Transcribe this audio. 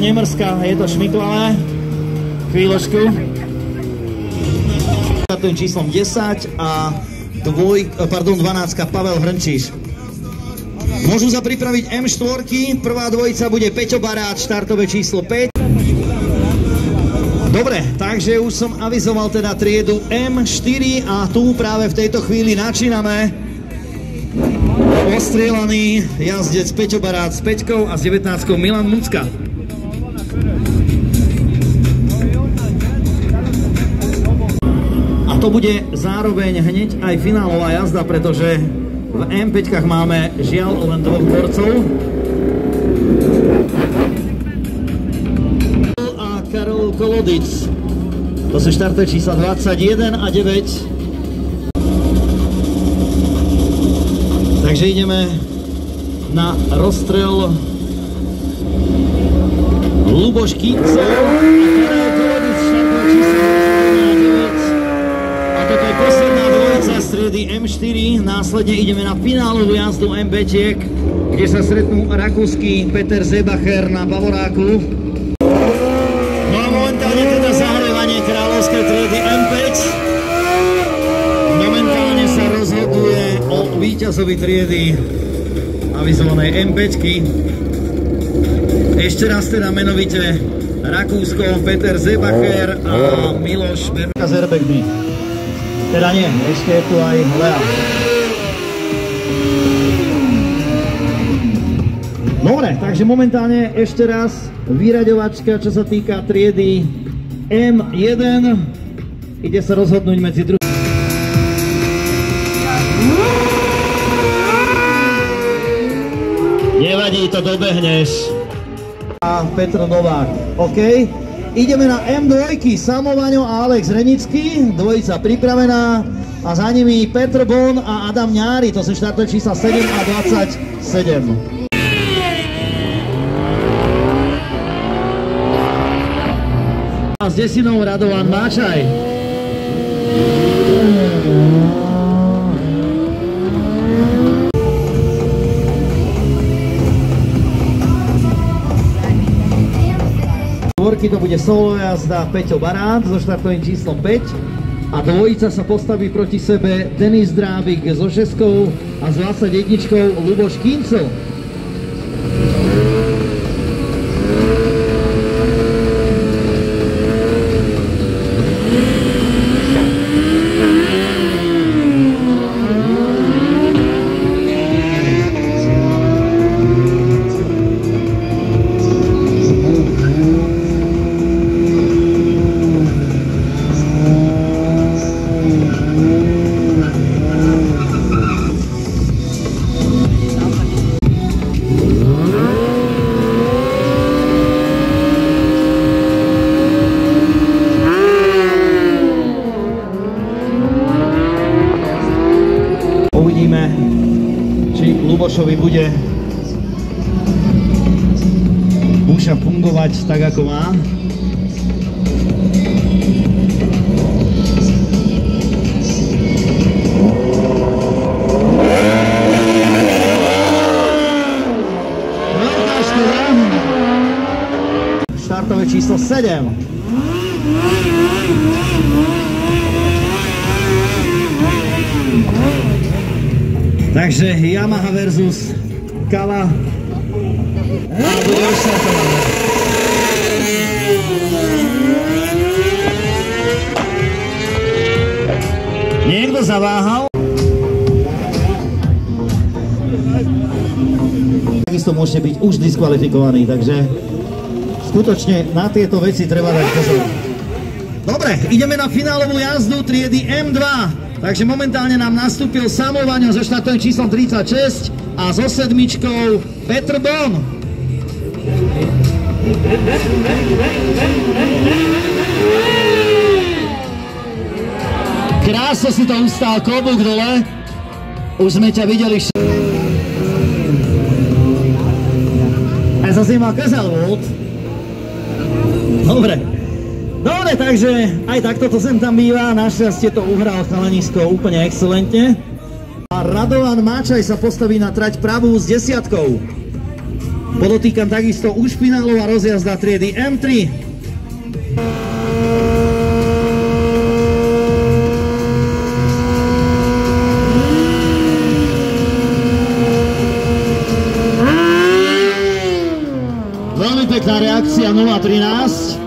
nemrská, je to šmiklavé. Chvíľočku. Tým číslom 10 a 12 Pavel Hrnčíš. Môžu sa pripraviť M4, prvá dvojica bude Peťo Barát, štartové číslo 5. Dobre, takže už som avizoval teda triedu M4 a tu práve v tejto chvíli načíname. Ostrielaný jazdec Peťo Barát s 5 a s 19 Milan Mucka. A to bude zároveň hneď aj finálová jazda, pretože v M5-kách máme žiaľ len dvoch borcov. A Karol Kolodic. To sú štartové čísla 21 a 9. Takže ideme na rozstrel Luboš Kincov a Karol Kolodic, štartové čísla 21 a 9. A toto je posledná dvojica z triedy M4. Následne ideme na finálovú jazdu M5-iek, kde sa stretnú rakúsky Peter Seebacher na Bavoráku. No a momentálne teda zahrievanie kráľovskej triedy M5. Momentálne sa rozhoduje o víťazovi triedy avizovanej M5-ky. Ešte raz teda menovite Rakúsko Peter Seebacher a Miloš Zerbekby. Teda nie, ešte je tu aj Lea. Dobre, takže momentálne ešte raz vyraďovačka, čo sa týka triedy M1. Ide sa rozhodnúť medzi druhým. Nevadí, to dobehneš. A Petr Novák, OK. Ideme na M2, Samo Vaňo a Alex Renický, dvojica pripravená a za nimi Petr Bon a Adam Ňári, to sú štartové čísla 7 a 27. A s desinou Radovan Máčaj. To bude solo jazda Peťo Barát so štartovým číslom 5 a dvojica sa postaví proti sebe Denis Drábik so 6 a s 21 Luboš Kincov. Lubošovi bude muša fungovať tak, ako má. Štartové číslo 7. Takže Yamaha versus Kala. A bude rozštartované. Niekto zaváhal. Takisto môžete byť už diskvalifikovaní, takže skutočne na tieto veci treba dať pozor. Dobre, ideme na finálovú jazdu triedy M2. Takže momentálne nám nastúpil Samo Vaňo so štartovým číslom 36 a so 7 Petr Bon. Krásne si to ustál, klobúk dole. Už sme ťa videli. A zase mal Kezelwold. Dobre. Dobre, takže aj takto to sem tam býva. Našťastie to uhral chalanisko úplne excelentne. A Radovan Máčaj sa postaví na trať pravú s 10. Podotýkam takisto už finálová rozjazda triedy M3. Veľmi pekná reakcia 0.13.